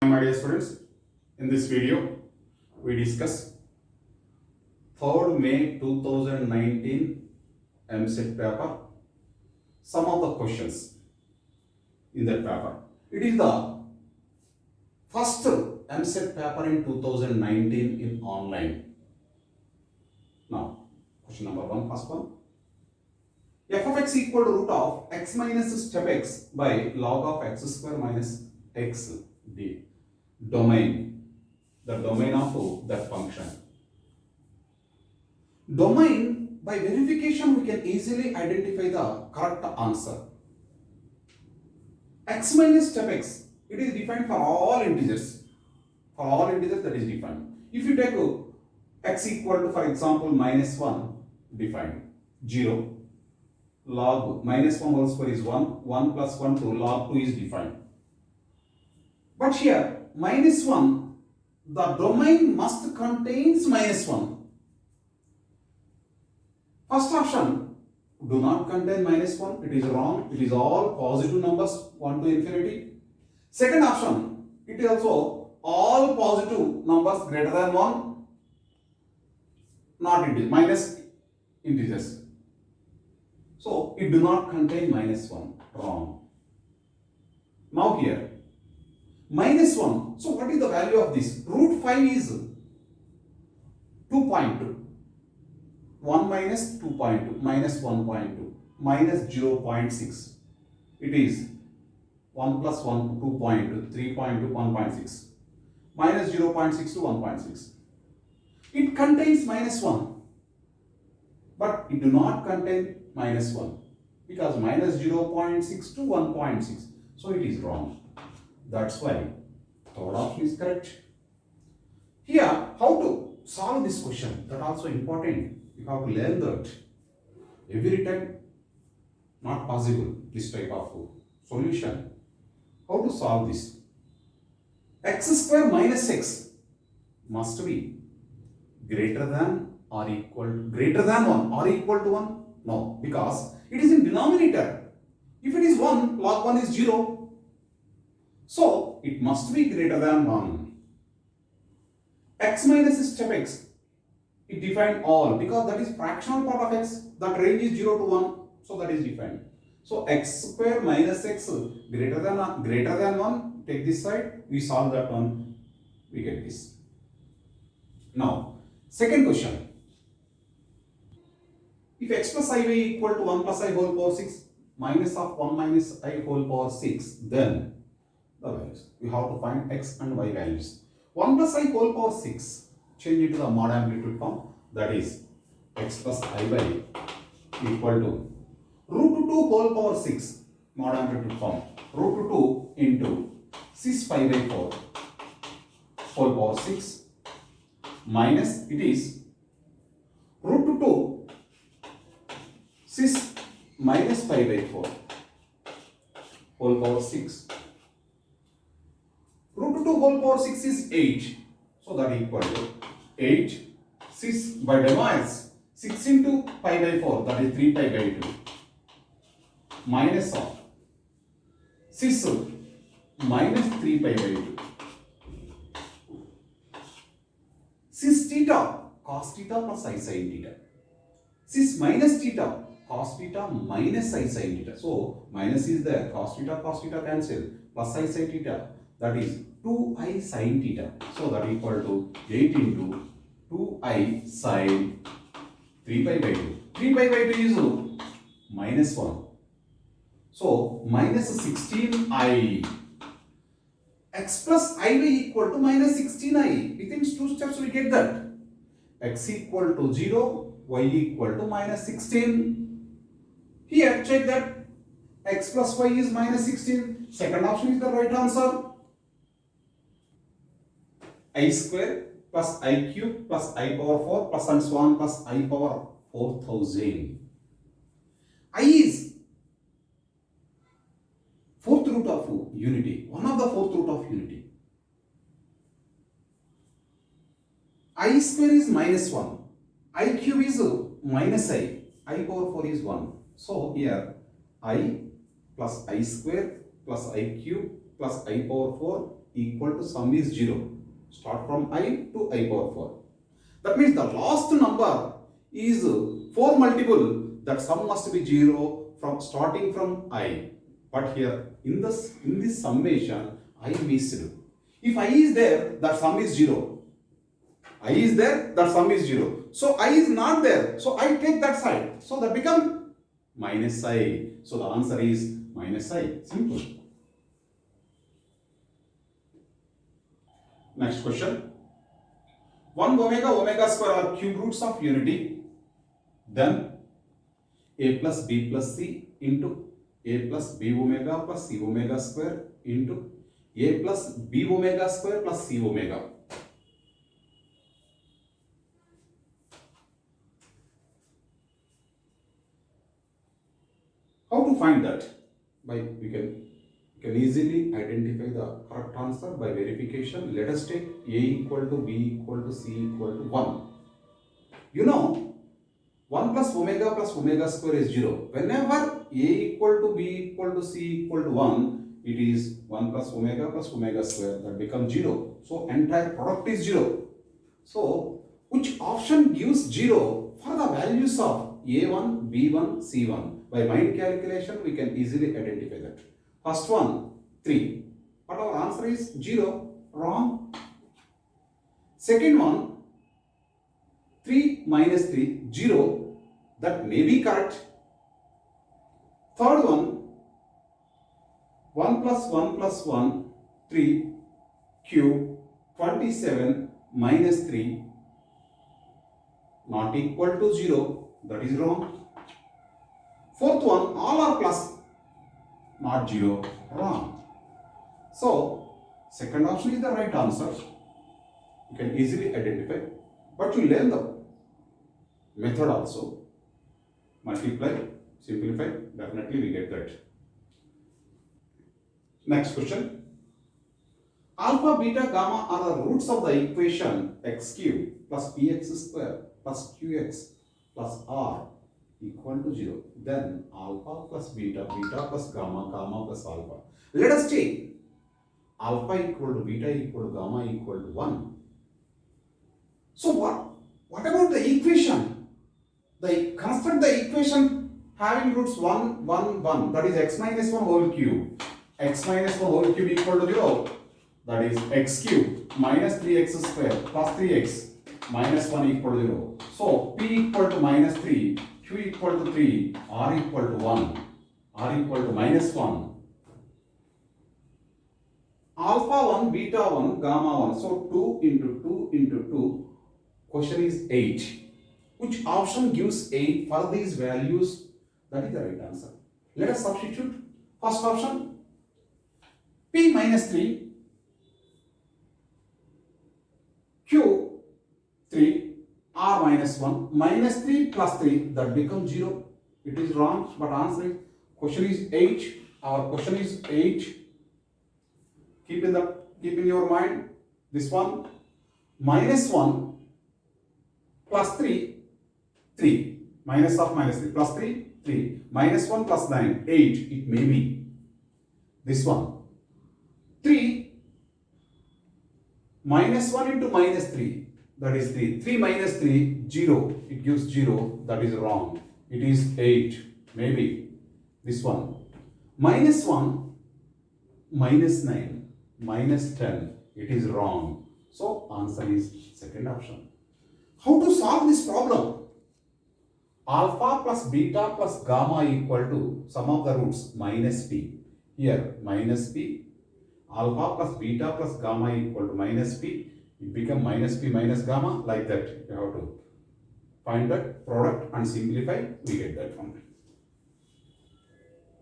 My dear students, in this video we discuss 3rd May 2019 MCET paper, some of the questions in that paper. It is the first MCET paper in 2019 in online. Now, question number 1, first one. F of x equal to root of x minus step x by log of x square minus x d. Domain, the domain of that function. Domain, by verification we can easily identify the correct answer. X minus step x, it is defined for all integers. For all integers that is defined. If you take x equal to, for example, minus 1, defined 0. Log minus 1 whole square is 1, 1 plus 1 2, log 2 is defined. But here, minus 1, the domain must contains minus 1. First option, do not contain minus 1, it is wrong, it is all positive numbers 1 to infinity. Second option, it is also all positive numbers greater than 1, not integers, minus integers. So, it do not contain minus 1, wrong. Now here, minus 1, so what is the value of this? Root 5 is 2.2. 1 minus 2.2, minus 1.2, minus 0.6. It is 1 plus 1, 2.2, 3.2, 1.6. Minus 0.6 to 1.6. It contains minus 1. But it do not contain minus 1. Because minus 0.6 to 1.6. So it is wrong. That's why third option is correct. Here, how to solve this question? That also important. You have to learn that. Every time, not possible, this type of solution. How to solve this? X square minus x must be greater than or equal to, greater than 1 or equal to 1? No, because it is in denominator. If it is 1, log 1 is 0. So, it must be greater than 1. X minus step x, it defined all because that is fractional part of x. That range is 0 to 1. So, that is defined. So, x square minus x greater than 1. Take this side. We solve that one. We get this. Now, second question. If x plus iy equal to 1 plus I whole power 6 minus of 1 minus I whole power 6, then the values. We have to find x and y values. 1 plus I whole power 6, change it to the mod amplitude form, that is x plus iy equal to root 2 whole power 6, mod amplitude form, root 2 into 6 pi by 4 whole power 6 minus it is root 2 6 minus pi by 4 whole power 6. Root 2 whole power 6 is 8. So that equal to 8. 6 by divides 6 into pi by 4, that is 3 pi by 2. Minus of 6 minus 3 pi by 2. 6 theta cos theta plus I sin theta. 6 minus theta cos theta minus I sin theta. So minus is there, cos theta cancel, plus I sin theta, that is 2I sin theta. So that equal to 8 into 2I sin 3 pi by 2. 3 pi by 2 is minus 1. So minus 16I. X plus iy equal to minus 16I. Within 2 steps we get that. X equal to 0, y equal to minus 16. Here check that x plus y is minus 16. Second option is the right answer. I square plus I cube plus I power 4 plus and so on plus I power 4000. I is fourth root of unity. One of the fourth root of unity. I square is minus 1. I cube is minus I. I power 4 is 1. So here I plus I square plus I cube plus I power 4 equal to sum is 0. Start from I to I power 4. That means the last number is 4 multiple. That sum must be 0 from starting from I. But here in this summation, I missed. If I is there, that sum is 0. I is there, that sum is 0. So I is not there. So I take that side. So that become minus I. So the answer is minus I. Simple. Next question. 1 omega square are cube roots of unity. Then a plus b plus c into a plus b omega plus c omega square into a plus b omega square plus c omega. How to find that? We can easily identify the correct answer by verification. Let us take a equal to b equal to c equal to 1. You know, 1 plus omega square is 0. Whenever a equal to b equal to c equal to 1, it is 1 plus omega square, that becomes 0. So entire product is 0. So which option gives 0 for the values of a1, b1, c1? By mind calculation, we can easily identify that. First one, 3. But our answer is 0. Wrong. Second one, 3 minus 3, 0. That may be correct. Third one, 1 plus 1, 3, cube, 27 minus 3, not equal to 0. That is wrong. Fourth one, all are plus, not 0. Wrong. So, second option is the right answer. You can easily identify. But you learn the method also. Multiply, simplify, definitely we get that. Next question. Alpha, beta, gamma are the roots of the equation x cube plus px square plus qx plus r equal to 0. Then alpha plus beta, beta plus gamma, gamma plus alpha. Let us take alpha equal to beta equal to gamma equal to 1. So what about the equation? Construct the equation having roots 1, 1, 1. That is x minus 1 whole cube. X minus 1 whole cube equal to 0. That is x cube minus 3x square plus 3x minus 1 equal to 0. So p equal to minus 3, q equal to 3, r equal to 1, r equal to minus 1. Alpha 1, beta 1, gamma 1. So 2 into 2 into 2. Question is 8. Which option gives 8 for these values? That is the right answer. Let us substitute. First option, p minus 3, q 3, r minus 1, minus 3 plus 3, that becomes 0. It is wrong, but answer is, question is 8. Our question is 8. Keep in your mind this one. Minus 1 plus 3, 3. Minus of minus 3 plus 3, 3. Minus 1 plus 9, 8. It may be this one. 3 minus 1 into minus 3, that is 3. 3 minus 3, 0. It gives 0. That is wrong. It is 8. Maybe this one. Minus 1, minus 9, minus 10. It is wrong. So answer is second option. How to solve this problem? Alpha plus beta plus gamma equal to sum of the roots minus p. Here minus p. Alpha plus beta plus gamma equal to minus p. It becomes minus p minus gamma, like that. You have to find that product and simplify. We get that one.